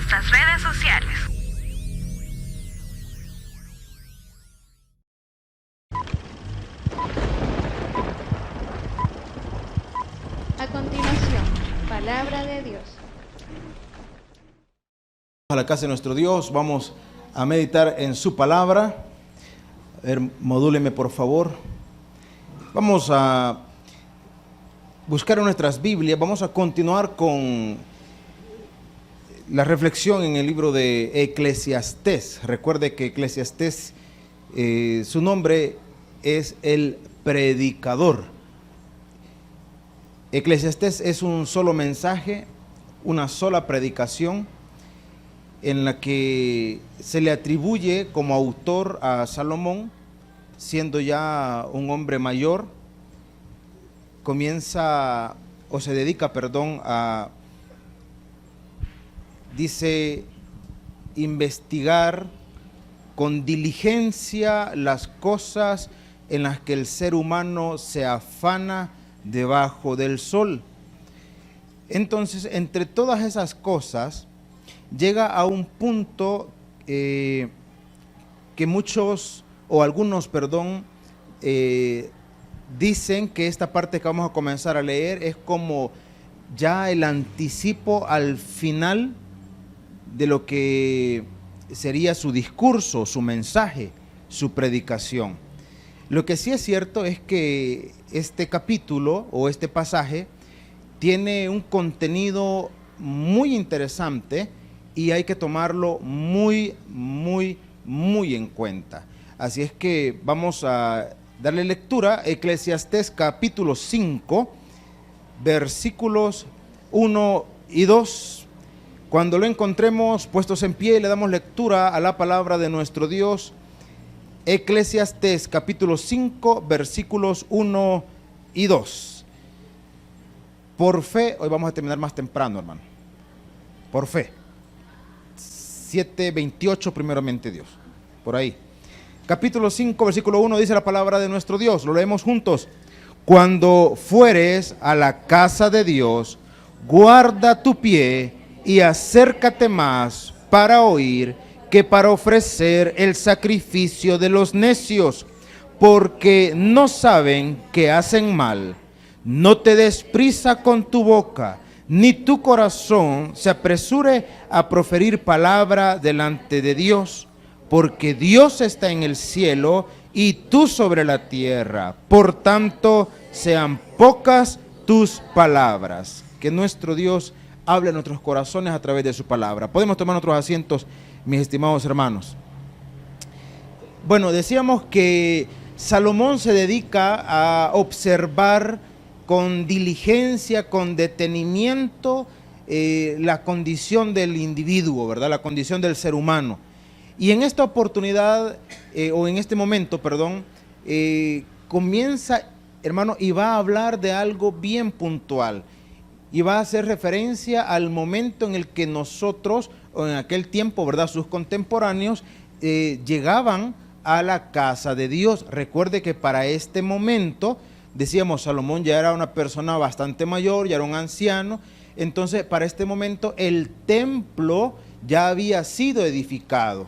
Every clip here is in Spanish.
nuestras redes sociales. A continuación, palabra de Dios. A la casa de nuestro Dios, vamos a meditar en su palabra. A ver, modúleme por favor. Vamos a buscar en nuestras Biblias, vamos a continuar con la reflexión en el libro de Eclesiastés. Recuerde que Eclesiastés, su nombre es el predicador. Eclesiastés es un solo mensaje, una sola predicación, en la que se le atribuye como autor a Salomón, siendo ya un hombre mayor. Comienza o se dedica, a, dice, investigar con diligencia las cosas en las que el ser humano se afana debajo del sol. Entonces, entre todas esas cosas, llega a un punto que muchos, o algunos, dicen que esta parte que vamos a comenzar a leer es como ya el anticipo al final de lo que sería su discurso, su mensaje, su predicación. Lo que sí es cierto es que este capítulo o este pasaje tiene un contenido muy interesante y hay que tomarlo muy en cuenta. Así es que vamos a darle lectura. Eclesiastés capítulo 5, versículos 1 y 2. Cuando lo encontremos, puestos en pie, le damos lectura a la palabra de nuestro Dios. Eclesiastés capítulo 5, versículos 1 y 2. Por fe, hoy vamos a terminar más temprano, hermano. Por fe. 7:28 primeramente Dios. Por ahí. Capítulo 5, versículo 1 dice la palabra de nuestro Dios. Lo leemos juntos. Cuando fueres a la casa de Dios, guarda tu pie y acércate más para oír que para ofrecer el sacrificio de los necios, porque no saben que hacen mal. No te des prisa con tu boca, ni tu corazón se apresure a proferir palabra delante de Dios, porque Dios está en el cielo y tú sobre la tierra. Por tanto, sean pocas tus palabras. Que nuestro Dios hable a nuestros corazones a través de su palabra. Podemos tomar nuestros asientos, mis estimados hermanos. Bueno, decíamos que Salomón se dedica a observar con diligencia, con detenimiento, la condición del individuo, ¿verdad? La condición del ser humano. Y en esta oportunidad, o en este momento, comienza, hermano, y va a hablar de algo bien puntual. Y va a hacer referencia al momento en el que nosotros, o en aquel tiempo, ¿verdad?, sus contemporáneos, llegaban a la casa de Dios. Recuerde que para este momento, decíamos, Salomón ya era una persona bastante mayor, ya era un anciano. Entonces, para este momento, el templo ya había sido edificado.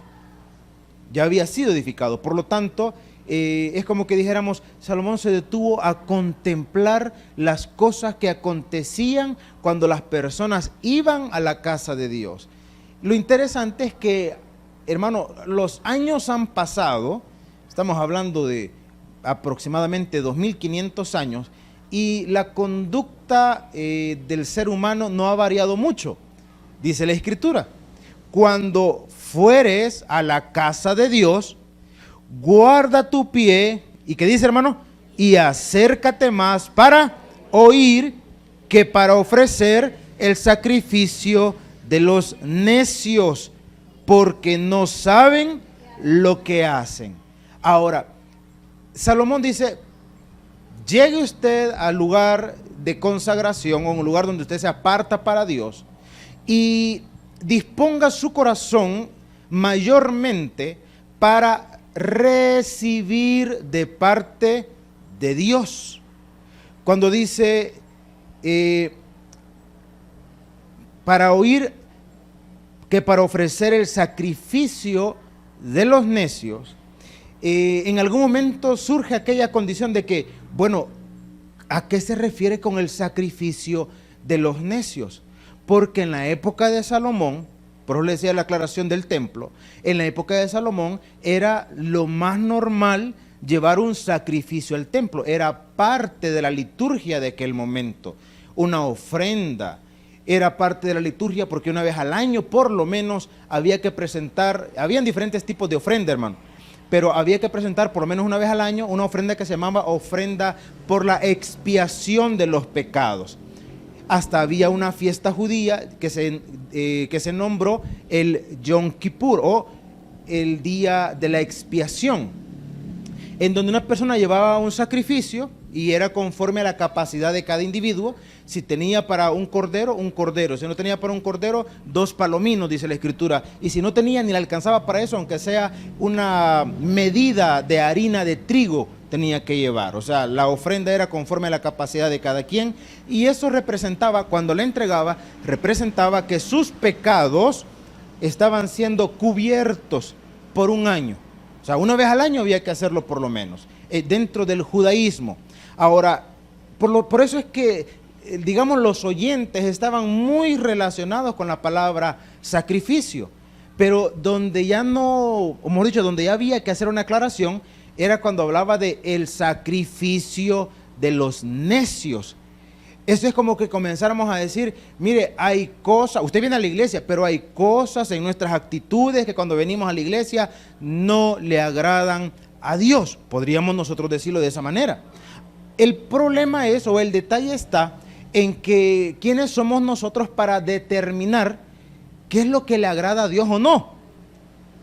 Por lo tanto, es como que dijéramos, Salomón se detuvo a contemplar las cosas que acontecían cuando las personas iban a la casa de Dios. Lo interesante es que, hermano, los años han pasado, estamos hablando de aproximadamente 2500 años, y la conducta del ser humano no ha variado mucho. Dice la Escritura, cuando fueres a la casa de Dios, guarda tu pie, ¿y qué dice, hermano? Y acércate más para oír que para ofrecer el sacrificio de los necios, porque no saben lo que hacen. Ahora, Salomón dice, llegue usted al lugar de consagración, o un lugar donde usted se aparta para Dios, y disponga su corazón mayormente para recibir de parte de Dios. Cuando dice para oír que para ofrecer el sacrificio de los necios, en algún momento surge aquella condición de que, bueno, ¿a qué se refiere con el sacrificio de los necios? Porque en la época de Salomón, por eso le decía la aclaración del templo, en la época de Salomón era lo más normal llevar un sacrificio al templo, era parte de la liturgia de aquel momento, una ofrenda, era parte de la liturgia porque una vez al año por lo menos había que presentar, habían diferentes tipos de ofrenda, hermano, pero había que presentar por lo menos una vez al año una ofrenda que se llamaba ofrenda por la expiación de los pecados. Hasta había una fiesta judía que se nombró el Yom Kippur o el día de la expiación, en donde una persona llevaba un sacrificio y era conforme a la capacidad de cada individuo. Si tenía para un cordero, si no tenía para un cordero, 2 palominos, dice la Escritura, y si no tenía ni le alcanzaba para eso, aunque sea una medida de harina de trigo, tenía que llevar. O sea, la ofrenda era conforme a la capacidad de cada quien, y eso representaba, cuando le entregaba, representaba que sus pecados estaban siendo cubiertos por un año. O sea, una vez al año había que hacerlo por lo menos, dentro del judaísmo. Ahora, por eso es que, digamos, los oyentes estaban muy relacionados con la palabra sacrificio, pero donde ya no, o mejor dicho, donde ya había que hacer una aclaración, era cuando hablaba de el sacrificio de los necios. Eso es como que comenzáramos a decir, mire, hay cosas, usted viene a la iglesia, pero hay cosas en nuestras actitudes que cuando venimos a la iglesia no le agradan a Dios. Podríamos nosotros decirlo de esa manera. El problema es, o el detalle está, en que quiénes somos nosotros para determinar qué es lo que le agrada a Dios o no.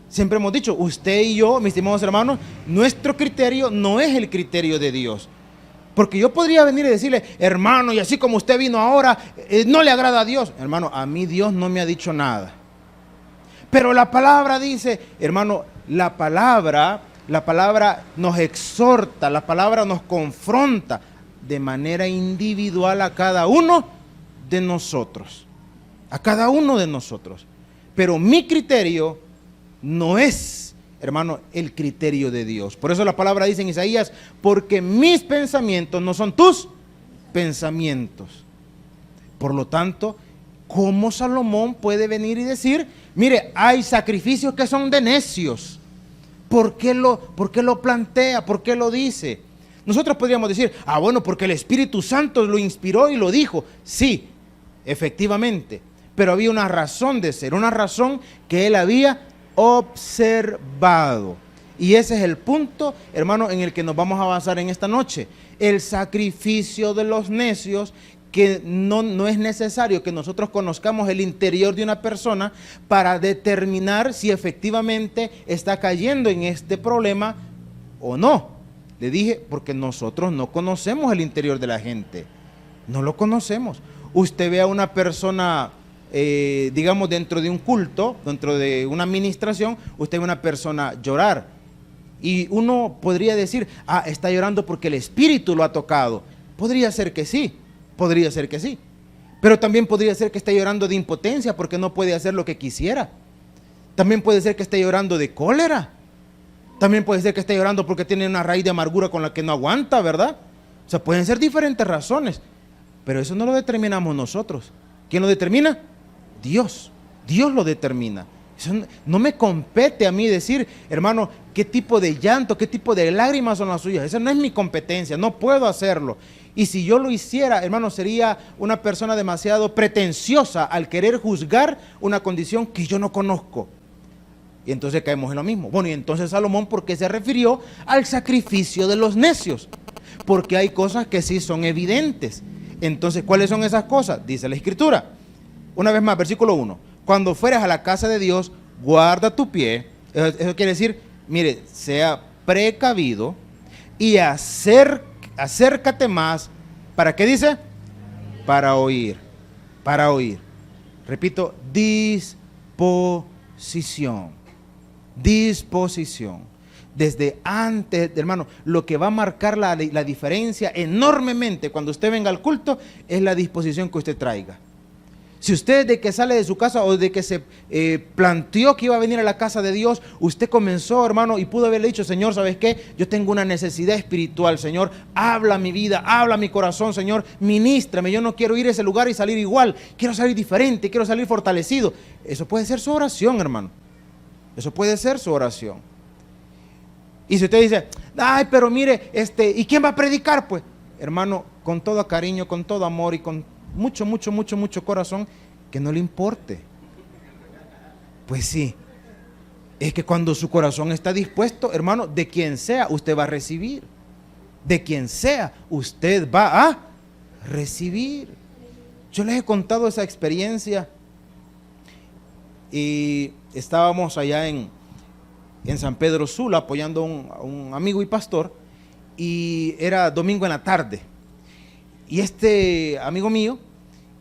Siempre hemos dicho, usted y yo, mis estimados hermanos, nuestro criterio no es el criterio de Dios. Porque yo podría venir y decirle, hermano, y así como usted vino ahora, no le agrada a Dios. Hermano, a mí Dios no me ha dicho nada. Pero la palabra dice, hermano, la palabra nos exhorta, la palabra nos confronta de manera individual a cada uno de nosotros. A cada uno de nosotros. Pero mi criterio no es, hermano, el criterio de Dios. Por eso la palabra dice en Isaías, porque mis pensamientos no son tus pensamientos. Por lo tanto, ¿cómo Salomón puede venir y decir, mire, hay sacrificios que son de necios? ¿Por qué lo plantea? ¿Por qué lo dice? Nosotros podríamos decir, bueno, porque el Espíritu Santo lo inspiró y lo dijo. Sí, efectivamente, pero había una razón de ser, una razón que él había observado. Y ese es el punto, hermano, en el que nos vamos a avanzar en esta noche. El sacrificio de los necios, que no es necesario que nosotros conozcamos el interior de una persona para determinar si efectivamente está cayendo en este problema o no. Le dije, porque nosotros no conocemos el interior de la gente, no lo conocemos. Usted ve a una persona, digamos, dentro de un culto, dentro de una administración, usted ve a una persona llorar y uno podría decir, está llorando porque el Espíritu lo ha tocado. Podría ser que sí, pero también podría ser que esté llorando de impotencia porque no puede hacer lo que quisiera. También puede ser que esté llorando de cólera. También puede ser que esté llorando porque tiene una raíz de amargura con la que no aguanta, ¿verdad? O sea, pueden ser diferentes razones, pero eso no lo determinamos nosotros. ¿Quién lo determina? Dios. Dios lo determina. Eso no me compete a mí decir, hermano, qué tipo de llanto, qué tipo de lágrimas son las suyas. Esa no es mi competencia, no puedo hacerlo. Y si yo lo hiciera, hermano, sería una persona demasiado pretenciosa al querer juzgar una condición que yo no conozco. Y entonces caemos en lo mismo. Bueno, y entonces Salomón, ¿por qué se refirió al sacrificio de los necios? Porque hay cosas que sí son evidentes. Entonces, ¿cuáles son esas cosas? Dice la Escritura. Una vez más, versículo 1. Cuando fueres a la casa de Dios, guarda tu pie. Eso quiere decir, mire, sea precavido y acércate más. ¿Para qué dice? Para oír. Para oír. Repito, disposición. Disposición. Desde antes, hermano, lo que va a marcar la diferencia enormemente cuando usted venga al culto es la disposición que usted traiga. Si usted desde que sale de su casa o desde que se planteó que iba a venir a la casa de Dios, usted comenzó, hermano, y pudo haberle dicho, Señor, ¿sabes qué? Yo tengo una necesidad espiritual, Señor, habla mi vida, habla mi corazón, Señor, ministrame, yo no quiero ir a ese lugar y salir igual, quiero salir diferente, quiero salir fortalecido. Eso puede ser su oración, hermano. Eso puede ser su oración. Y si usted dice, ay, pero mire, ¿y quién va a predicar? Pues, hermano, con todo cariño, con todo amor y con mucho corazón, que no le importe. Pues sí, es que cuando su corazón está dispuesto, hermano, de quien sea, usted va a recibir. De quien sea, usted va a recibir. Yo les he contado esa experiencia y estábamos allá en San Pedro Sula apoyando a un amigo y pastor, y era domingo en la tarde. Y este amigo mío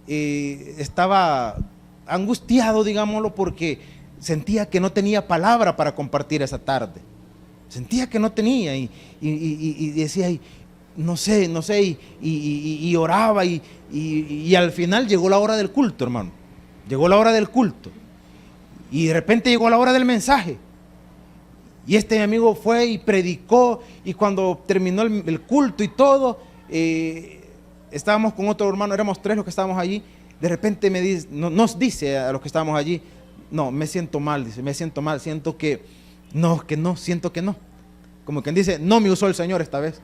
estaba angustiado, digámoslo, porque sentía que no tenía palabra para compartir esa tarde. Sentía que no tenía y decía, no sé, y oraba y al final llegó la hora del culto, hermano. Llegó la hora del culto. Y de repente llegó la hora del mensaje. Y este amigo fue y predicó, y cuando terminó el culto y todo, estábamos con otro hermano, éramos 3 los que estábamos allí. De repente nos dice a los que estábamos allí, no, me siento mal, dice, me siento mal, siento que no, siento que no. Como quien dice, no me usó el Señor esta vez.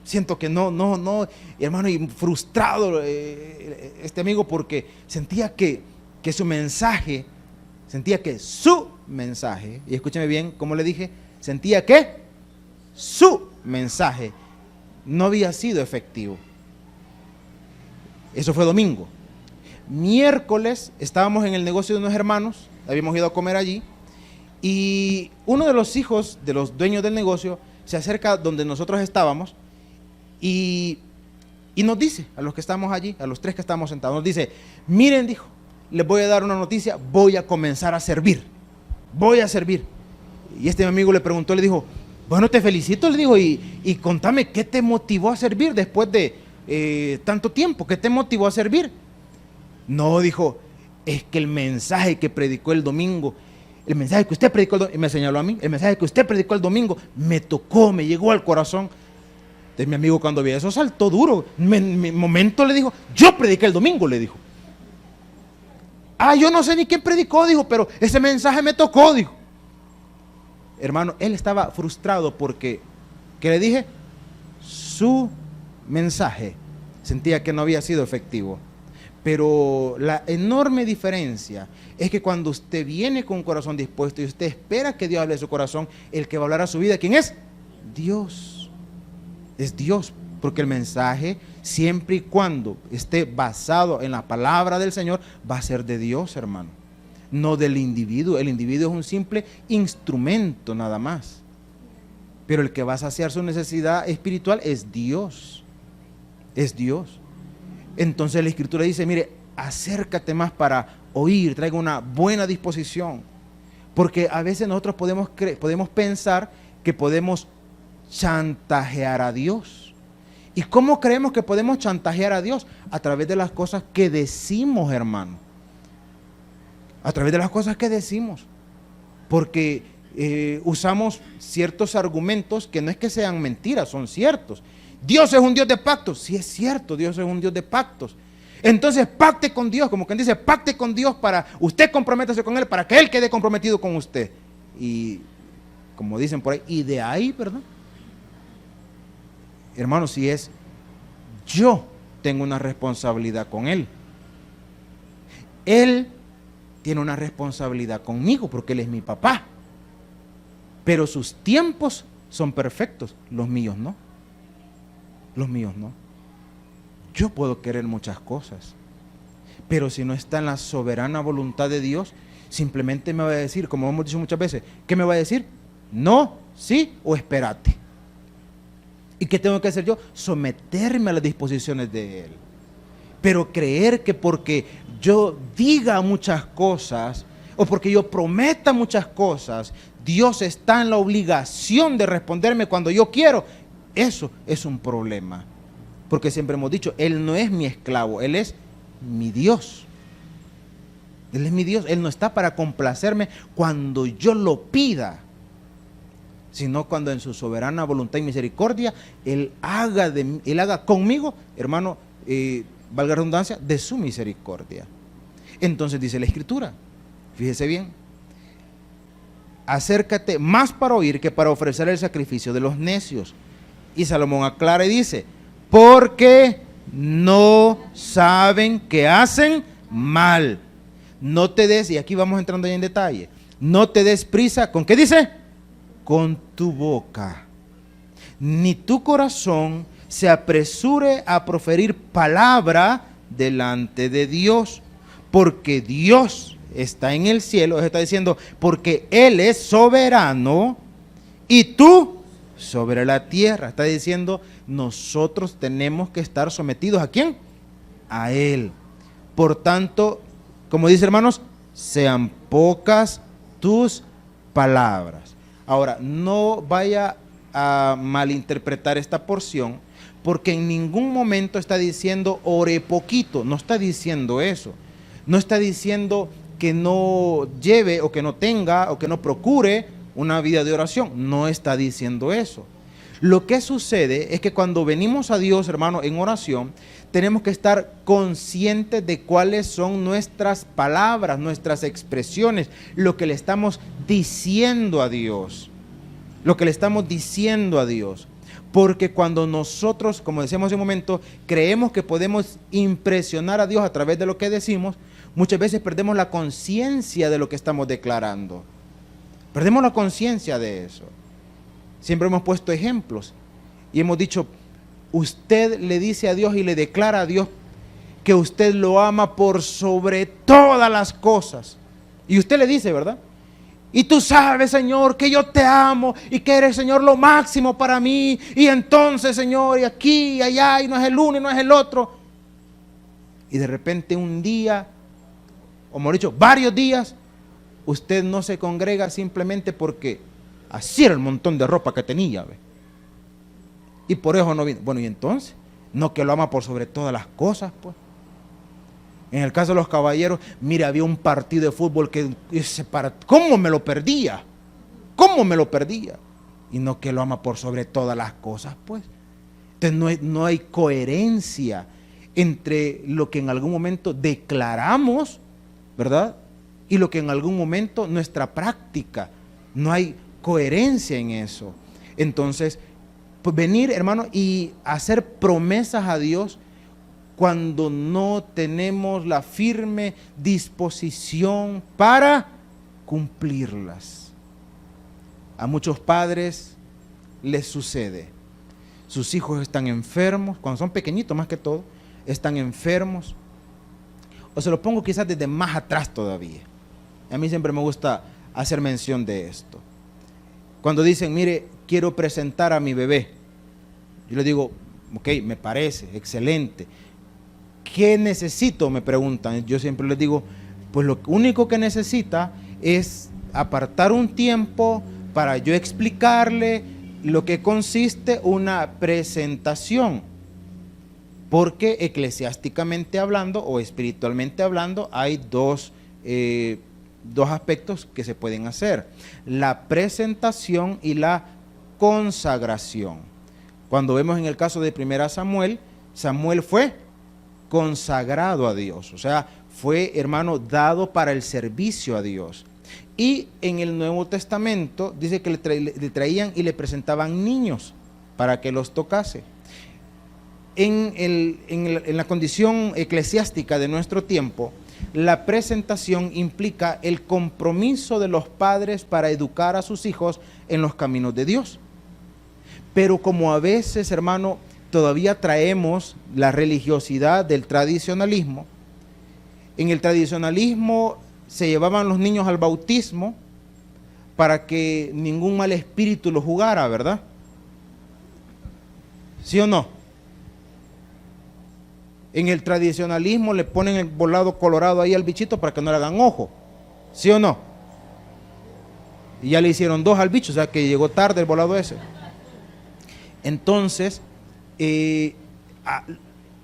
Siento que no, y hermano, y frustrado este amigo porque sentía que su mensaje, y escúcheme bien, como le dije, sentía que su mensaje no había sido efectivo. Eso fue domingo. Miércoles estábamos en el negocio de unos hermanos, habíamos ido a comer allí, y uno de los hijos de los dueños del negocio se acerca donde nosotros estábamos y nos dice, a los que estamos allí, a los 3 que estábamos sentados, nos dice, miren, dijo, les voy a dar una noticia, voy a comenzar a servir, voy a servir. Y este amigo le preguntó, le dijo, bueno, te felicito, le dijo, y contame, ¿qué te motivó a servir después de tanto tiempo? ¿Qué te motivó a servir? No, dijo, es que el mensaje que predicó el domingo, el mensaje que usted predicó el domingo, y me señaló a mí, el mensaje que usted predicó el domingo, me tocó, me llegó al corazón. Entonces mi amigo cuando vio eso saltó duro, en mi momento le dijo, yo prediqué el domingo, le dijo. Yo no sé ni quién predicó, dijo, pero ese mensaje me tocó, dijo. Hermano, él estaba frustrado porque, ¿qué le dije? Su mensaje sentía que no había sido efectivo. Pero la enorme diferencia es que cuando usted viene con un corazón dispuesto y usted espera que Dios hable a su corazón, el que va a hablar a su vida, ¿quién es? Dios. Es Dios, porque el mensaje, siempre y cuando esté basado en la palabra del Señor, va a ser de Dios, hermano, no del individuo. El individuo es un simple instrumento nada más, pero el que va a saciar su necesidad espiritual es Dios. Es Dios. Entonces la Escritura dice, mire, acércate más para oír, traiga una buena disposición, porque a veces nosotros podemos pensar que podemos chantajear a Dios. ¿Y cómo creemos que podemos chantajear a Dios? A través de las cosas que decimos, hermano. A través de las cosas que decimos. Porque usamos ciertos argumentos que no es que sean mentiras, son ciertos. Dios es un Dios de pactos. Sí, es cierto, Dios es un Dios de pactos. Entonces pacte con Dios, como quien dice, pacte con Dios para usted comprométase con Él, para que Él quede comprometido con usted. Y como dicen por ahí, y de ahí, ¿verdad? Hermano, si es yo tengo una responsabilidad con Él. Él tiene una responsabilidad conmigo porque Él es mi papá. Pero sus tiempos son perfectos, los míos no. Los míos no. Yo puedo querer muchas cosas, pero si no está en la soberana voluntad de Dios, simplemente me va a decir, como hemos dicho muchas veces, ¿qué me va a decir? No, sí o espérate. ¿Y qué tengo que hacer yo? Someterme a las disposiciones de Él. Pero creer que porque yo diga muchas cosas o porque yo prometa muchas cosas, Dios está en la obligación de responderme cuando yo quiero, eso es un problema. Porque siempre hemos dicho, Él no es mi esclavo, Él es mi Dios. Él es mi Dios, Él no está para complacerme cuando yo lo pida, sino cuando en su soberana voluntad y misericordia Él haga conmigo, hermano, valga la redundancia, de su misericordia. Entonces dice la Escritura, fíjese bien, acércate más para oír que para ofrecer el sacrificio de los necios. Y Salomón aclara y dice, porque no saben que hacen mal. No te des, y aquí vamos entrando ya en detalle, no te des prisa, ¿con qué dice? Con tu boca, ni tu corazón se apresure a proferir palabra delante de Dios, porque Dios está en el cielo, está diciendo, porque Él es soberano y tú sobre la tierra. Está diciendo, nosotros tenemos que estar sometidos ¿a quién? A Él. Por tanto, como dice, hermanos, sean pocas tus palabras. Ahora, no vaya a malinterpretar esta porción, porque en ningún momento está diciendo ore poquito, no está diciendo eso. No está diciendo que no lleve o que no tenga o que no procure una vida de oración, no está diciendo eso. Lo que sucede es que cuando venimos a Dios, hermano, en oración, tenemos que estar conscientes de cuáles son nuestras palabras, nuestras expresiones, lo que le estamos diciendo a Dios, lo que le estamos diciendo a Dios. Porque cuando nosotros, como decíamos hace un momento, creemos que podemos impresionar a Dios a través de lo que decimos, muchas veces perdemos la conciencia de lo que estamos declarando. Perdemos la conciencia de eso. Siempre hemos puesto ejemplos y hemos dicho, usted le dice a Dios y le declara a Dios que usted lo ama por sobre todas las cosas. Y usted le dice, ¿verdad? Y tú sabes, Señor, que yo te amo y que eres, Señor, lo máximo para mí. Y entonces, Señor, y aquí y allá, y no es el uno y no es el otro. Y de repente un día, o mejor dicho, varios días, usted no se congrega simplemente porque así era el montón de ropa que tenía, ¿ve? Y por eso no vino. Bueno, y entonces, no que lo ama por sobre todas las cosas, pues. En el caso de los caballeros, mire, había un partido de fútbol que ¿cómo me lo perdía? ¿Cómo me lo perdía? Y no que lo ama por sobre todas las cosas, pues. Entonces no hay coherencia entre lo que en algún momento declaramos, ¿verdad? Y lo que en algún momento nuestra práctica. No hay coherencia en eso. Entonces, pues venir, hermano, y hacer promesas a Dios cuando no tenemos la firme disposición para cumplirlas. A muchos padres les sucede. Sus hijos están enfermos, cuando son pequeñitos más que todo, están enfermos. O se lo pongo quizás desde más atrás todavía. A mí siempre me gusta hacer mención de esto. Cuando dicen, mire, quiero presentar a mi bebé, yo les digo, ok, me parece, excelente. ¿Qué necesito? Me preguntan. Yo siempre les digo, pues lo único que necesita es apartar un tiempo para yo explicarle lo que consiste una presentación. Porque eclesiásticamente hablando o espiritualmente hablando hay dos aspectos que se pueden hacer: la presentación y la consagración. Cuando vemos en el caso de 1 Samuel, Samuel fue consagrado a Dios, o sea, fue, hermano, dado para el servicio a Dios. Y en el Nuevo Testamento dice que le traían y le presentaban niños para que los tocase. En la condición eclesiástica de nuestro tiempo, la presentación implica el compromiso de los padres para educar a sus hijos en los caminos de Dios. Pero como a veces, hermano, todavía traemos la religiosidad del tradicionalismo, en el tradicionalismo se llevaban los niños al bautismo para que ningún mal espíritu los jugara, ¿verdad? ¿Sí o no? En el tradicionalismo le ponen el volado colorado ahí al bichito para que no le hagan ojo, ¿sí o no? Y ya le hicieron 2 al bicho, o sea que llegó tarde el volado ese. Entonces,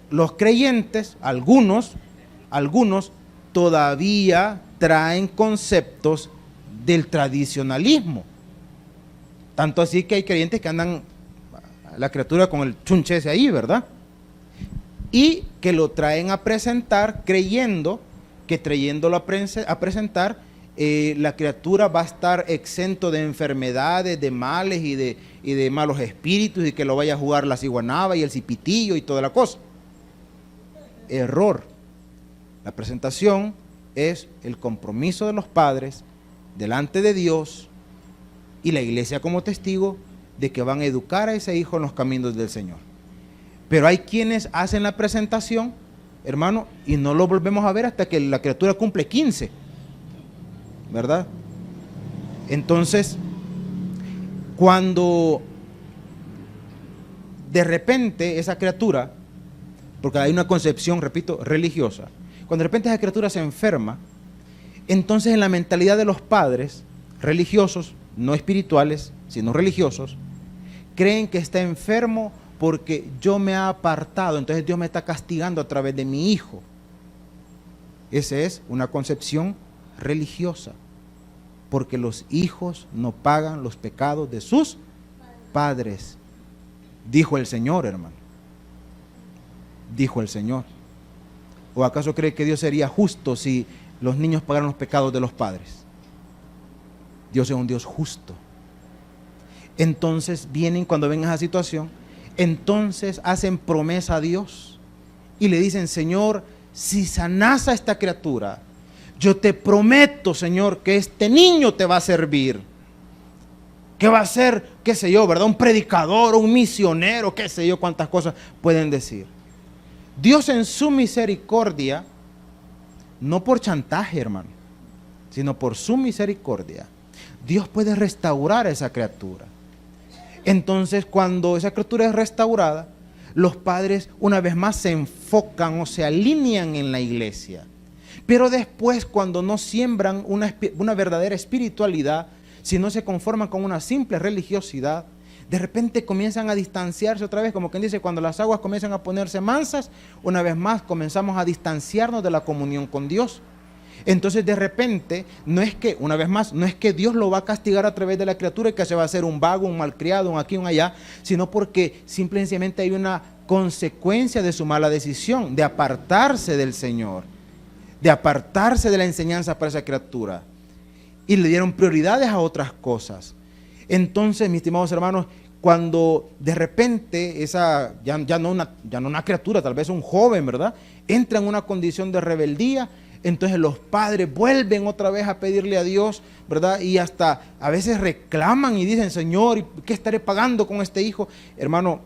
los creyentes, algunos todavía traen conceptos del tradicionalismo. Tanto así que hay creyentes que andan la criatura con el chunche ese ahí, ¿verdad? Y que lo traen a presentar creyendo que trayéndolo a presentar, la criatura va a estar exento de enfermedades, de males y de malos espíritus, y que lo vaya a jugar la ciguanaba y el cipitillo y toda la cosa. Error. La presentación es el compromiso de los padres delante de Dios y la iglesia como testigo de que van a educar a ese hijo en los caminos del Señor. Pero hay quienes hacen la presentación, hermano, y no lo volvemos a ver hasta que la criatura cumple 15, ¿verdad? Entonces, cuando de repente esa criatura, porque hay una concepción, repito, religiosa, cuando de repente esa criatura se enferma, entonces en la mentalidad de los padres religiosos, no espirituales, sino religiosos, creen que está enfermo porque yo me he apartado, entonces Dios me está castigando a través de mi hijo. Esa es una concepción religiosa, porque los hijos no pagan los pecados de sus padres, dijo el Señor, hermano. Dijo el Señor. ¿O acaso cree que Dios sería justo si los niños pagaran los pecados de los padres? Dios es un Dios justo. Entonces vienen, cuando ven esa situación, entonces hacen promesa a Dios y le dicen: Señor, si sanas a esta criatura, yo te prometo, Señor, que este niño te va a servir, que va a ser, qué sé yo, ¿verdad? Un predicador, un misionero, qué sé yo, cuántas cosas pueden decir. Dios en su misericordia, no por chantaje, hermano, sino por su misericordia, Dios puede restaurar a esa criatura. Entonces, cuando esa criatura es restaurada, los padres una vez más se enfocan o se alinean en la iglesia. Pero después, cuando no siembran una verdadera espiritualidad, sino se conforman con una simple religiosidad, de repente comienzan a distanciarse otra vez, como quien dice, cuando las aguas comienzan a ponerse mansas, una vez más comenzamos a distanciarnos de la comunión con Dios. Entonces de repente, no es que, una vez más, no es que Dios lo va a castigar a través de la criatura y que se va a hacer un vago, un malcriado, un aquí, un allá, sino porque simplemente hay una consecuencia de su mala decisión, de apartarse del Señor, de apartarse de la enseñanza para esa criatura. Y le dieron prioridades a otras cosas. Entonces, mis estimados hermanos, cuando de repente esa, ya no una criatura, tal vez un joven, ¿verdad?, entra en una condición de rebeldía, entonces los padres vuelven otra vez a pedirle a Dios, ¿verdad? Y hasta a veces reclaman y dicen: Señor, ¿qué estaré pagando con este hijo? Hermano,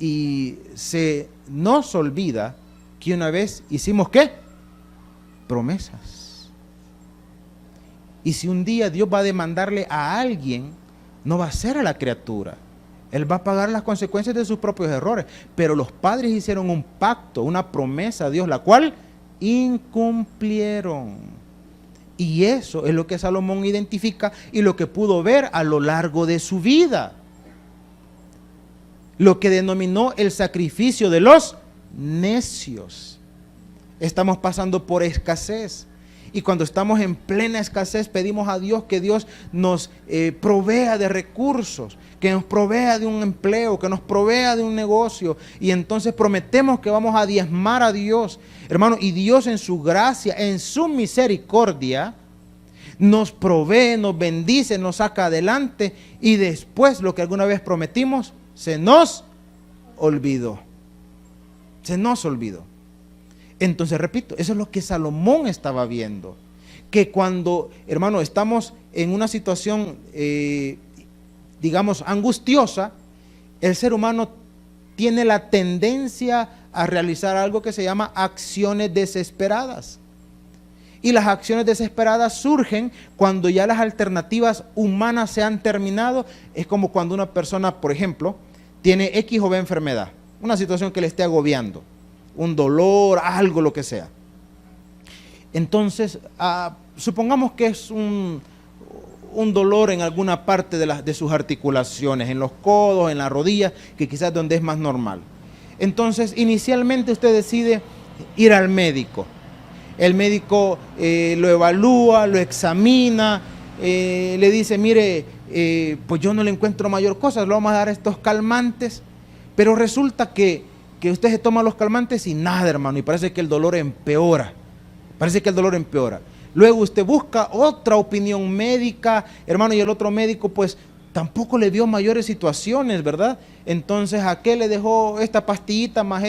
y se nos olvida que una vez hicimos, ¿qué? Promesas. Y si un día Dios va a demandarle a alguien, no va a ser a la criatura. Él va a pagar las consecuencias de sus propios errores. Pero los padres hicieron un pacto, una promesa a Dios, la cual incumplieron. Y eso es lo que Salomón identifica y lo que pudo ver a lo largo de su vida. Lo que denominó el sacrificio de los necios. Estamos pasando por escasez. Y cuando estamos en plena escasez, pedimos a Dios que Dios nos provea de recursos, que nos provea de un empleo, que nos provea de un negocio. Y entonces prometemos que vamos a diezmar a Dios, hermano. Y Dios en su gracia, en su misericordia, nos provee, nos bendice, nos saca adelante. Y después lo que alguna vez prometimos, se nos olvidó. Se nos olvidó. Entonces, repito, eso es lo que Salomón estaba viendo, que cuando, hermano, estamos en una situación, digamos, angustiosa, el ser humano tiene la tendencia a realizar algo que se llama acciones desesperadas. Y las acciones desesperadas surgen cuando ya las alternativas humanas se han terminado. Es como cuando una persona, por ejemplo, tiene X o B enfermedad, una situación que le esté agobiando, un dolor, algo, lo que sea. Entonces, supongamos que es un dolor en alguna parte de sus articulaciones, en los codos, en las rodillas, que quizás donde es más normal. Entonces, inicialmente usted decide ir al médico. El médico lo evalúa, lo examina, le dice, mire, pues yo no le encuentro mayor cosa, le vamos a dar estos calmantes, pero resulta que usted se toma los calmantes y nada, hermano, y parece que el dolor empeora, Luego usted busca otra opinión médica, hermano, y el otro médico pues tampoco le vio mayores situaciones, ¿verdad? Entonces, ¿a qué le dejó esta pastillita más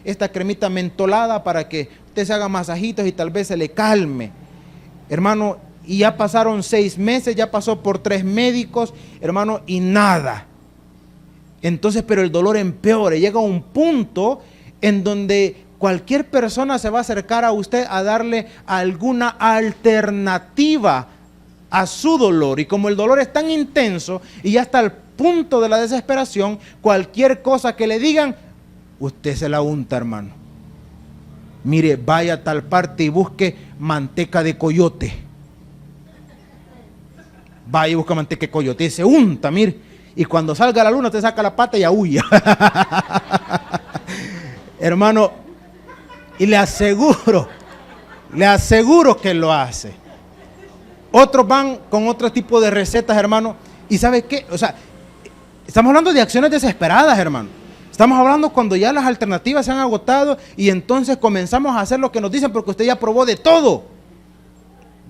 esta cremita mentolada para que usted se haga masajitos y tal vez se le calme? Hermano, y ya pasaron 6 meses, ya pasó por 3 médicos, hermano, y nada. Entonces, pero el dolor empeora, llega a un punto en donde cualquier persona se va a acercar a usted a darle alguna alternativa a su dolor, y como el dolor es tan intenso y ya está al punto de la desesperación, cualquier cosa que le digan, usted se la unta, hermano. Mire, vaya a tal parte y busque manteca de coyote. Vaya y busca manteca de coyote y se unta, mire. Y cuando salga la luna, usted saca la pata y aúlla. Hermano, y le aseguro que lo hace. Otros van con otro tipo de recetas, hermano. ¿Y sabe qué? O sea, estamos hablando de acciones desesperadas, hermano. Estamos hablando cuando ya las alternativas se han agotado y entonces comenzamos a hacer lo que nos dicen porque usted ya probó de todo.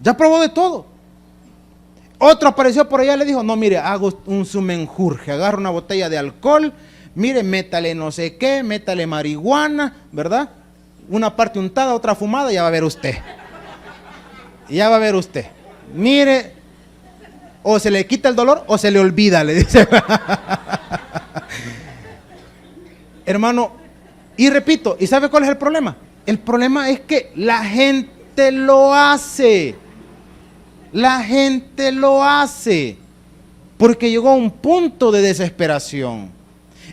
Ya probó de todo. Otro apareció por allá y le dijo, no, mire, hago un sumenjurje, agarra una botella de alcohol, mire, métale no sé qué, métale marihuana, ¿verdad? Una parte untada, otra fumada, ya va a ver usted. Ya va a ver usted. Mire, o se le quita el dolor o se le olvida, le dice. Hermano, y repito, ¿y sabe cuál es el problema? El problema es que la gente lo hace. La gente lo hace porque llegó a un punto de desesperación.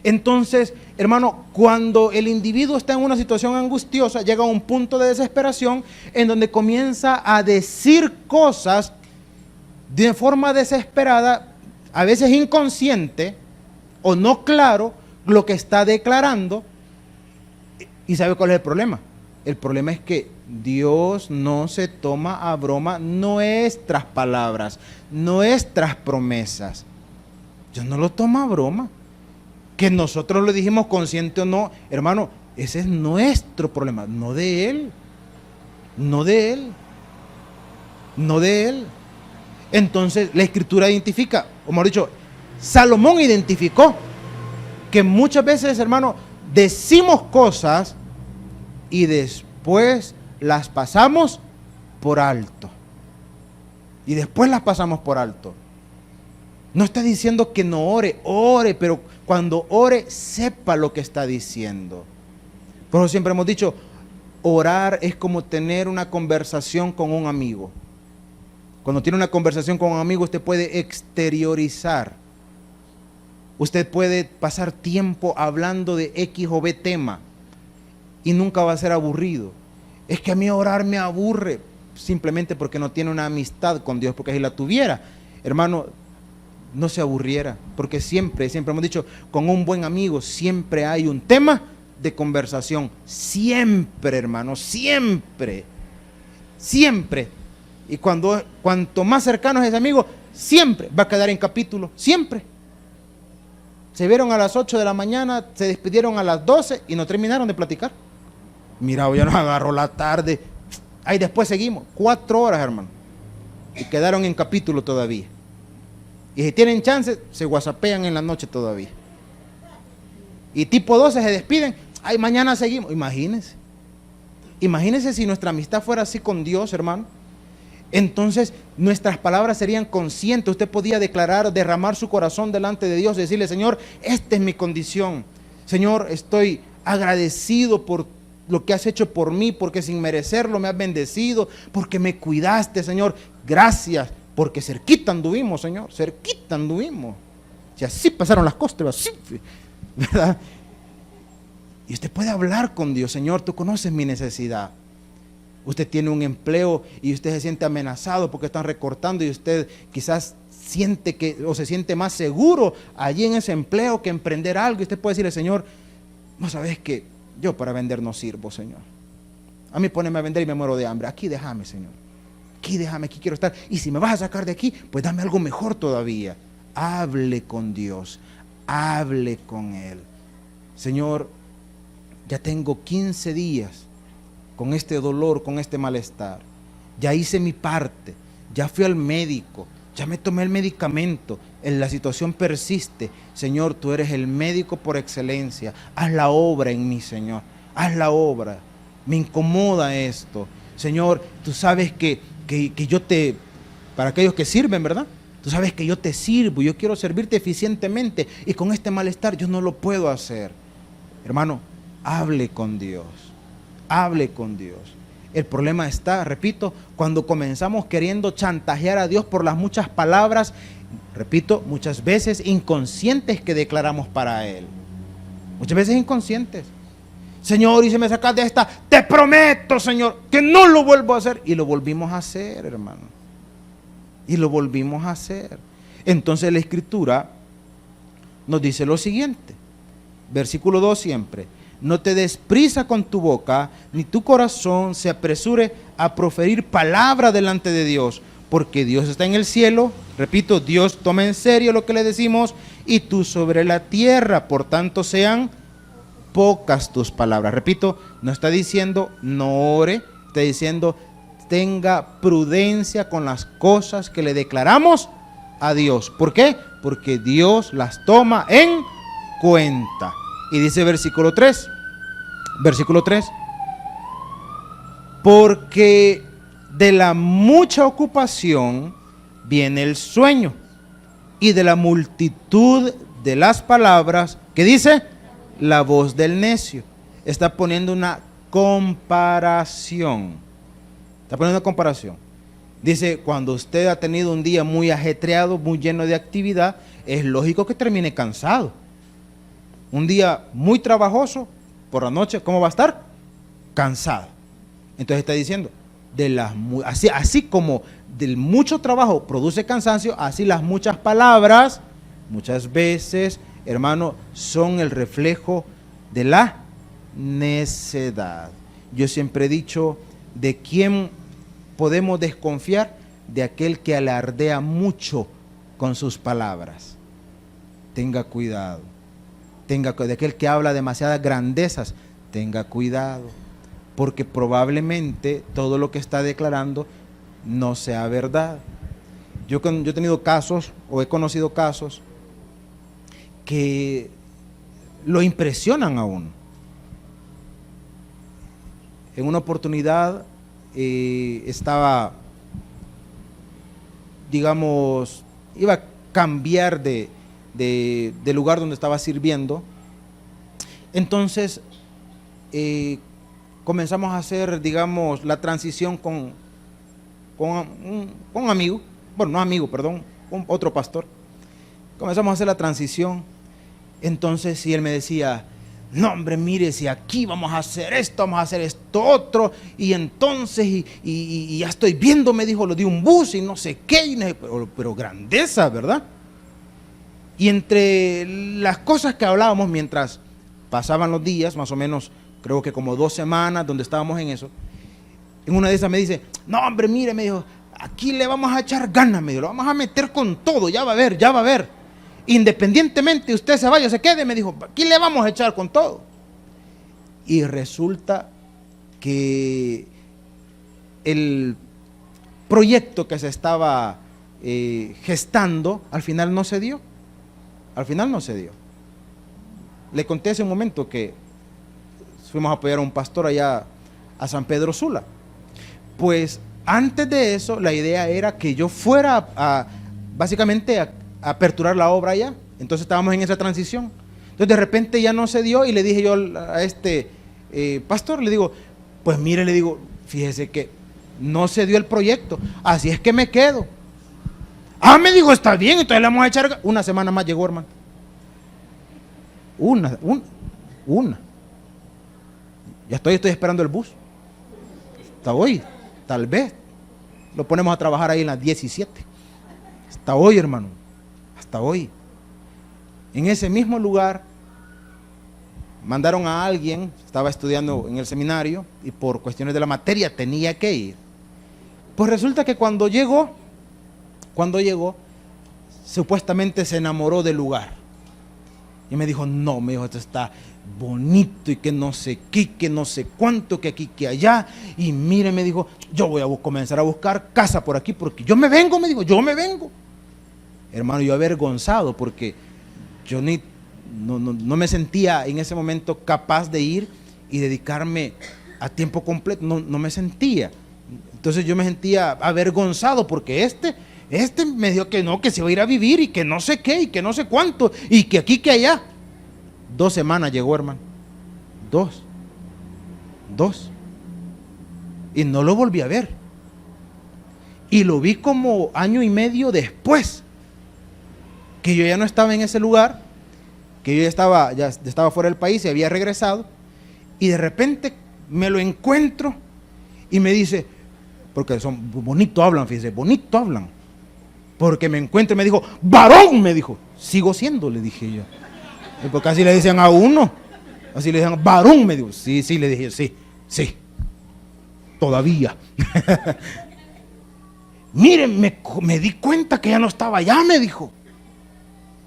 Entonces, hermano, cuando el individuo está en una situación angustiosa, llega a un punto de desesperación en donde comienza a decir cosas de forma desesperada, a veces inconsciente o no claro lo que está declarando. ¿Y sabe cuál es el problema? El problema es que Dios no se toma a broma nuestras palabras, nuestras promesas. Dios no lo toma a broma. Que nosotros lo dijimos consciente o no, hermano, ese es nuestro problema, no de Él. No de Él. No de Él. Entonces la Escritura identifica, o mejor dicho, Salomón identificó que muchas veces, hermano, decimos cosas y después las pasamos por alto. Y después las pasamos por alto. No está diciendo que no ore, ore, pero cuando ore, sepa lo que está diciendo. Por eso siempre hemos dicho, orar es como tener una conversación con un amigo. Cuando tiene una conversación con un amigo, usted puede exteriorizar. Usted puede pasar tiempo hablando de X o B tema y nunca va a ser aburrido. Es que a mí orar me aburre, simplemente porque no tiene una amistad con Dios, porque si la tuviera, hermano, no se aburriera, porque siempre hemos dicho, con un buen amigo siempre hay un tema de conversación, siempre, hermano, siempre. Y cuanto más cercano es ese amigo, siempre va a quedar en capítulo, siempre. Se vieron a las 8 de la mañana, se despidieron a las 12 y no terminaron de platicar. Mira, ya nos agarró la tarde. Ahí después seguimos, 4 horas, hermano. Y quedaron en capítulo todavía. Y si tienen chance, se whatsappean en la noche todavía. Y tipo 12 se despiden. Ay, mañana seguimos. Imagínense. Imagínense si nuestra amistad fuera así con Dios, hermano. Entonces nuestras palabras serían conscientes. Usted podía declarar, derramar su corazón delante de Dios, decirle, Señor, esta es mi condición. Señor, estoy agradecido por lo que has hecho por mí, porque sin merecerlo me has bendecido, porque me cuidaste, Señor. Gracias, porque cerquita anduvimos, Señor, cerquita anduvimos. Si así pasaron las cosas, así, ¿verdad? Y usted puede hablar con Dios, Señor, tú conoces mi necesidad. Usted tiene un empleo y usted se siente amenazado porque están recortando y usted quizás siente que, o se siente más seguro allí en ese empleo que emprender algo. Y usted puede decirle, Señor, no sabes que yo para vender no sirvo, Señor. A mí poneme a vender y me muero de hambre. Aquí déjame, Señor. Aquí déjame, aquí quiero estar. Y si me vas a sacar de aquí, pues dame algo mejor todavía. Hable con Dios. Hable con Él. Señor, ya tengo 15 días con este dolor, con este malestar. Ya hice mi parte. Ya fui al médico. Ya me tomé el medicamento. La situación persiste. Señor, tú eres el médico por excelencia. Haz la obra en mí, Señor. Haz la obra. Me incomoda esto. Señor, tú sabes que yo te, para aquellos que sirven, ¿verdad? Tú sabes que yo te sirvo, yo quiero servirte eficientemente y con este malestar yo no lo puedo hacer. Hermano, hable con Dios. Hable con Dios. El problema está, repito, cuando comenzamos queriendo chantajear a Dios por las muchas palabras, repito, muchas veces inconscientes que declaramos para Él. Muchas veces inconscientes. Señor, y si me sacas de esta, te prometo, Señor, que no lo vuelvo a hacer. Y lo volvimos a hacer, hermano. Y lo volvimos a hacer. Entonces la Escritura nos dice lo siguiente. Versículo 2 siempre. No te des prisa con tu boca, ni tu corazón se apresure a proferir palabra delante de Dios, porque Dios está en el cielo. Repito, Dios toma en serio lo que le decimos, y tú sobre la tierra, por tanto sean pocas tus palabras. Repito, no está diciendo no ore, está diciendo tenga prudencia con las cosas que le declaramos a Dios. ¿Por qué? Porque Dios las toma en cuenta. Y dice versículo 3, porque de la mucha ocupación viene el sueño, y de la multitud de las palabras, ¿qué dice? La voz del necio. Está poniendo una comparación. Está poniendo una comparación. Dice, cuando usted ha tenido un día muy ajetreado, muy lleno de actividad, es lógico que termine cansado. Un día muy trabajoso, por la noche, ¿cómo va a estar? Cansado. Entonces está diciendo, así como del mucho trabajo produce cansancio, así las muchas palabras, muchas veces, hermano, son el reflejo de la necedad. Yo siempre he dicho, ¿de quién podemos desconfiar? De aquel que alardea mucho con sus palabras. Tenga cuidado. De aquel que habla demasiadas grandezas, tenga cuidado, porque probablemente todo lo que está declarando no sea verdad. Yo he tenido casos, o he conocido casos, que lo impresionan a uno. En una oportunidad estaba, digamos, iba a cambiar de lugar donde estaba sirviendo. Entonces comenzamos a hacer, digamos, la transición con un amigo, bueno, no amigo, perdón, otro pastor. Comenzamos a hacer la transición. Entonces, si él me decía, no hombre, mire, si aquí vamos a hacer esto otro, y entonces, y ya estoy viendo, me dijo, lo de un bus y no sé qué, pero grandeza, ¿verdad? Y entre las cosas que hablábamos mientras pasaban los días, más o menos, creo que como 2 semanas donde estábamos en eso, en una de esas me dice, no hombre, mire, me dijo, aquí le vamos a echar ganas, me dijo, lo vamos a meter con todo, ya va a ver. Independientemente usted se vaya o se quede, me dijo, aquí le vamos a echar con todo. Y resulta que el proyecto que se estaba gestando, al final no se dio. Le conté hace un momento que fuimos a apoyar a un pastor allá a San Pedro Sula. Pues antes de eso, la idea era que yo fuera básicamente a aperturar la obra allá. Entonces estábamos en esa transición. Entonces de repente ya no se dio y le dije yo a este pastor, le digo, pues mire, le digo, fíjese que no se dio el proyecto, así es que me quedo. Me dijo, está bien, entonces le vamos a echar. Una semana más llegó, hermano. Una. Ya estoy esperando el bus. Hasta hoy, tal vez. Lo ponemos a trabajar ahí en las 17. Hasta hoy, hermano. Hasta hoy. En ese mismo lugar, mandaron a alguien, estaba estudiando en el seminario y por cuestiones de la materia tenía que ir. Pues resulta que cuando llegó, supuestamente se enamoró del lugar. Y me dijo, no, me dijo, esto está bonito y que no sé qué, que no sé cuánto, que aquí, que allá. Y mire, me dijo, yo voy a comenzar a buscar casa por aquí porque yo me vengo, me dijo, yo me vengo. Hermano, yo avergonzado porque yo no me sentía en ese momento capaz de ir y dedicarme a tiempo completo, no me sentía. Entonces yo me sentía avergonzado porque este me dijo que no, que se iba a ir a vivir y que no sé qué y que no sé cuánto y que aquí, que allá. 2 semanas llegó, hermano. 2. Y no lo volví a ver. Y lo vi como año y medio después, que yo ya no estaba en ese lugar, que yo ya estaba fuera del país y había regresado, y de repente me lo encuentro y me dice, porque son bonito hablan, fíjese, bonito hablan, porque me encuentro y me dijo, varón, me dijo, sigo siendo, le dije yo, porque así le decían a uno, así le decían, varón, me dijo, sí, le dije, sí, todavía. Miren, me di cuenta que ya no estaba allá, me dijo.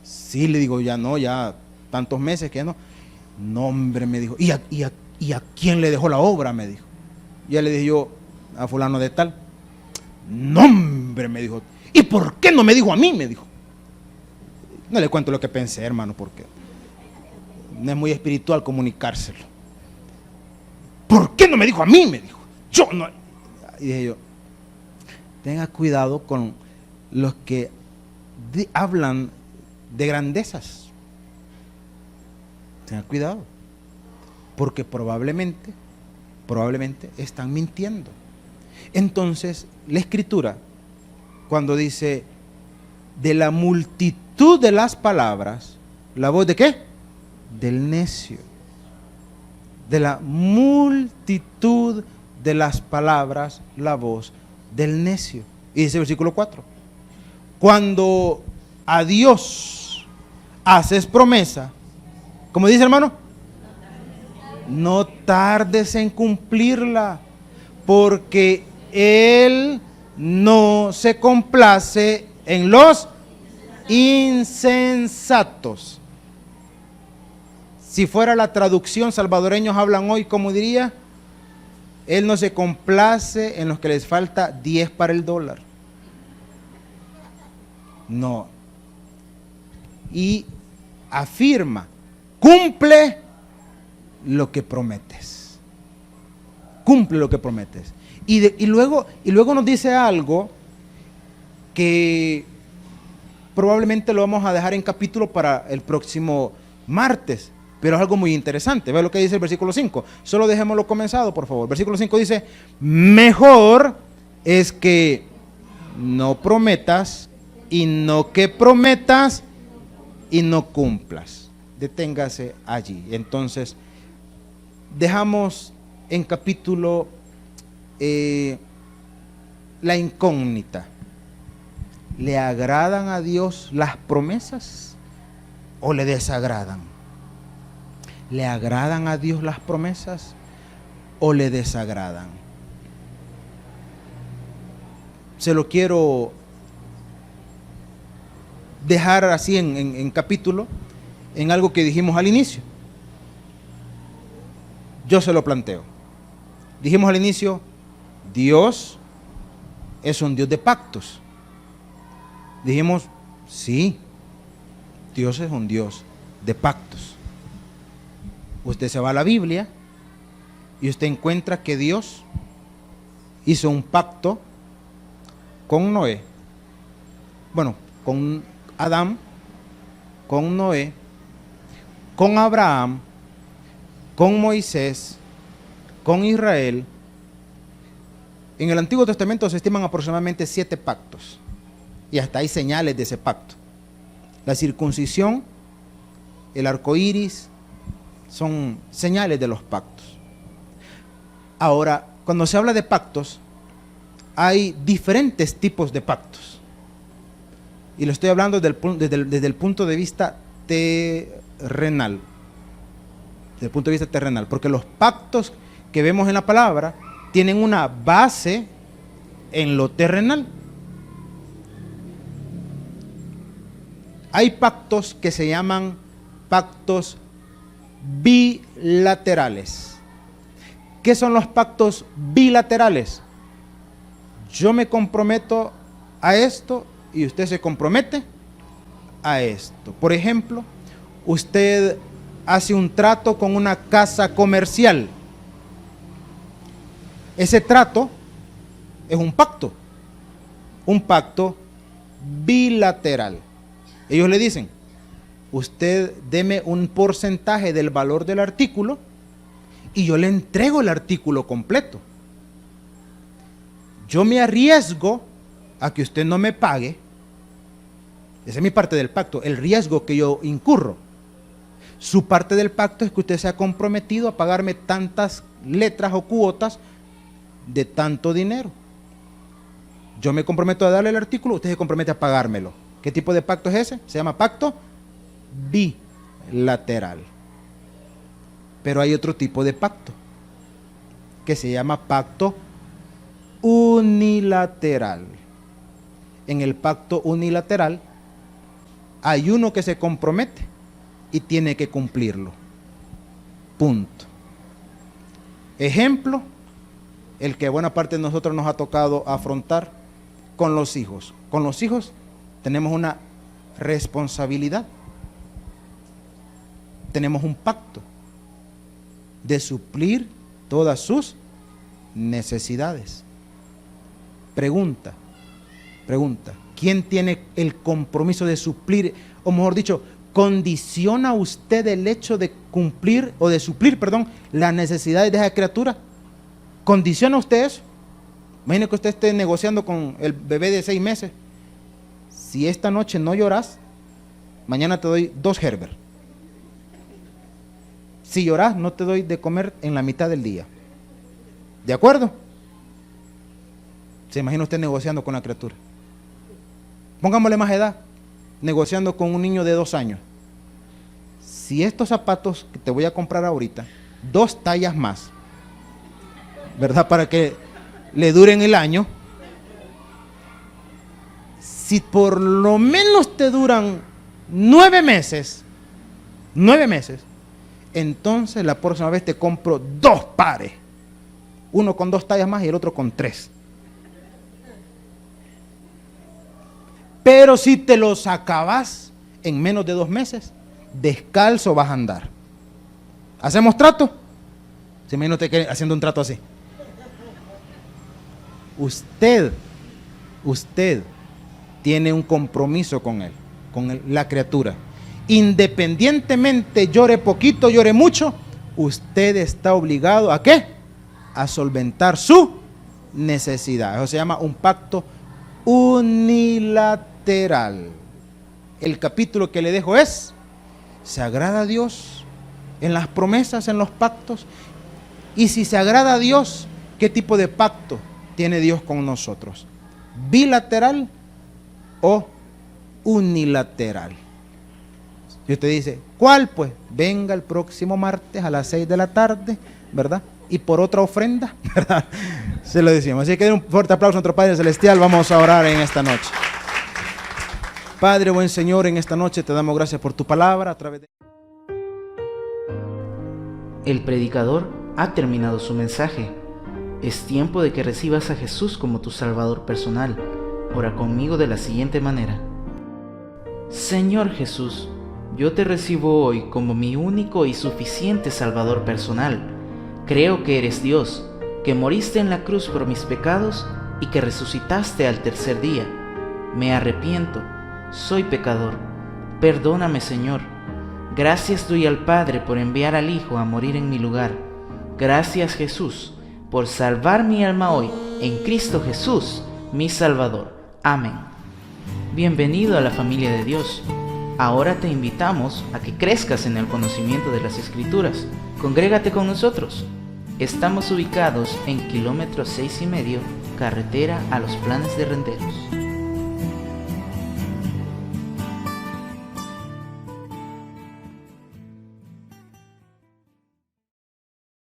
Sí, le digo, ya no, ya tantos meses que ya no. No, hombre, me dijo. ¿Y a quién le dejó la obra? Me dijo. Ya le dije yo, a fulano de tal. No, hombre, me dijo. ¿Y por qué no me dijo a mí? Me dijo. No le cuento lo que pensé, hermano, porque no es muy espiritual comunicárselo. ¿Por qué no me dijo a mí? Me dijo. Yo no. Y dije yo, tenga cuidado con los que hablan de grandezas. Tenga cuidado, porque probablemente están mintiendo. Entonces, la Escritura, cuando dice de la multitud de las palabras, ¿la voz de qué? Del necio. De la multitud de las palabras, la voz del necio. Y dice el versículo 4, cuando a Dios haces promesa, como dice, hermano, no tardes en cumplirla, porque Él no se complace en los insensatos. Si fuera la traducción, salvadoreños hablan hoy, como diría, Él no se complace en los que les falta 10 para el dólar. No. Y afirma, cumple lo que prometes. Cumple lo que prometes. Y luego nos dice algo que probablemente lo vamos a dejar en capítulo para el próximo martes, pero es algo muy interesante. Ve lo que dice el versículo 5. Solo dejémoslo comenzado, por favor. Versículo 5 dice, mejor es que no prometas y no que prometas y no cumplas. Deténgase allí. Entonces, dejamos en capítulo la incógnita. ¿Le agradan a Dios las promesas o le desagradan? ¿Le agradan a Dios las promesas o le desagradan? Se lo quiero dejar así en capítulo, en algo que dijimos al inicio. Yo se lo planteo. Dijimos al inicio, Dios es un Dios de pactos. Dijimos, sí, Dios es un Dios de pactos. Usted se va a la Biblia y usted encuentra que Dios hizo un pacto con Noé. Bueno, con Adán, con Noé, con Abraham, con Moisés, con Israel. En el Antiguo Testamento se estiman aproximadamente 7 pactos. Y hasta hay señales de ese pacto. La circuncisión, el arco iris, son señales de los pactos. Ahora, cuando se habla de pactos, hay diferentes tipos de pactos. Y lo estoy hablando desde el punto de vista terrenal. desde el punto de vista terrenal, porque los pactos que vemos en la palabra tienen una base en lo terrenal. Hay pactos que se llaman pactos bilaterales. ¿Qué son los pactos bilaterales? Yo me comprometo a esto y usted se compromete a esto. Por ejemplo, usted hace un trato con una casa comercial. Ese trato es un pacto bilateral. Ellos le dicen, usted deme un porcentaje del valor del artículo y yo le entrego el artículo completo. Yo me arriesgo a que usted no me pague. Esa es mi parte del pacto, el riesgo que yo incurro. Su parte del pacto es que usted se ha comprometido a pagarme tantas letras o cuotas de tanto dinero. Yo me comprometo a darle el artículo, usted se compromete a pagármelo. ¿Qué tipo de pacto es ese? Se llama pacto bilateral. Pero hay otro tipo de pacto que se llama pacto unilateral. En el pacto unilateral hay uno que se compromete y tiene que cumplirlo. Punto. Ejemplo, el que buena parte de nosotros nos ha tocado afrontar con los hijos. Con los hijos tenemos una responsabilidad. Tenemos un pacto de suplir todas sus necesidades. Pregunta, ¿quién tiene el compromiso de suplir, o mejor dicho, condiciona usted el hecho de cumplir o de suplir, las necesidades de esa criatura? ¿Condiciona usted eso? Imagine que usted esté negociando con el bebé de 6 meses. Si esta noche no lloras, mañana te doy 2 Herbert. Si lloras, no te doy de comer en la mitad del día. ¿De acuerdo? ¿Se imagina usted negociando con la criatura? Pongámosle más edad, negociando con un niño de 2 años. Si estos zapatos que te voy a comprar ahorita, 2 tallas más, ¿verdad? Para que le duren el año. Si por lo menos te duran 9 meses, entonces la próxima vez te compro 2 pares. Uno con 2 tallas más y el otro con 3. Pero si te los acabas en menos de 2 meses, descalzo vas a andar. ¿Hacemos trato? Si menos te quiere haciendo un trato así. Usted tiene un compromiso con él, la criatura. Independientemente llore poquito, llore mucho, usted está obligado ¿a qué? A solventar su necesidad. Eso se llama un pacto unilateral. El capítulo que le dejo es: ¿se agrada a Dios en las promesas, en los pactos? Y si se agrada a Dios, ¿qué tipo de pacto tiene Dios con nosotros? ¿Bilateral o unilateral? Y usted dice, ¿cuál? Pues venga el próximo martes a las 6 de la tarde, ¿verdad? Y por otra ofrenda, ¿verdad? Se lo decimos. Así que den un fuerte aplauso a nuestro Padre Celestial. Vamos a orar en esta noche. Padre, buen Señor, en esta noche te damos gracias por tu palabra a través de... El predicador ha terminado su mensaje. Es tiempo de que recibas a Jesús como tu Salvador personal. Ora conmigo de la siguiente manera. Señor Jesús, yo te recibo hoy como mi único y suficiente Salvador personal. Creo que eres Dios, que moriste en la cruz por mis pecados y que resucitaste al tercer día. Me arrepiento, soy pecador. Perdóname, Señor. Gracias doy al Padre por enviar al Hijo a morir en mi lugar. Gracias, Jesús, por salvar mi alma hoy en Cristo Jesús, mi Salvador. Amén. Bienvenido a la familia de Dios. Ahora te invitamos a que crezcas en el conocimiento de las Escrituras. Congrégate con nosotros. Estamos ubicados en kilómetro 6,5, carretera a Los Planes de Renderos.